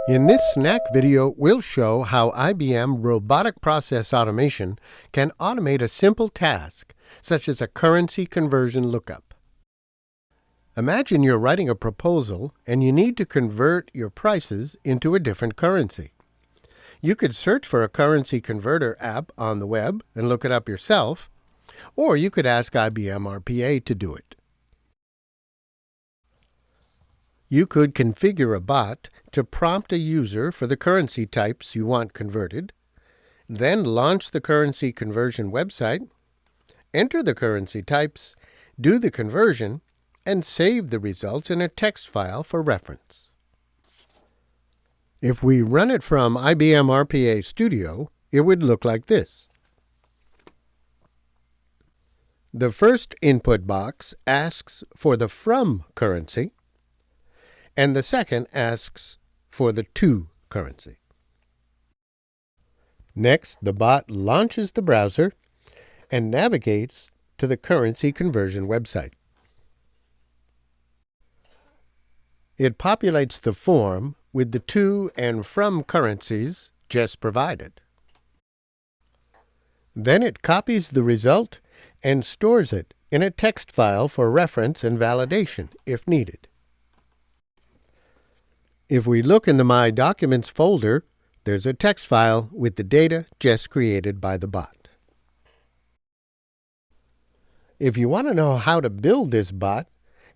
In this snack video, we'll show how IBM Robotic Process Automation can automate a simple task, such as a currency conversion lookup. Imagine you're writing a proposal and you need to convert your prices into a different currency. You could search for a currency converter app on the web and look it up yourself, or you could ask IBM RPA to do it. You could configure a bot to prompt a user for the currency types you want converted, then launch the currency conversion website, enter the currency types, do the conversion, and save the results in a text file for reference. If we run it from IBM RPA Studio, it would look like this. The first input box asks for the from currency, and the second asks for the to currency. Next, the bot launches the browser and navigates to the currency conversion website. It populates the form with the to and from currencies just provided. Then it copies the result and stores it in a text file for reference and validation if needed. If we look in the My Documents folder, there's a text file with the data just created by the bot. If you want to know how to build this bot,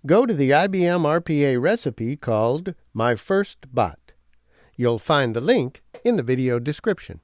go to the IBM RPA recipe called My First Bot. You'll find the link in the video description.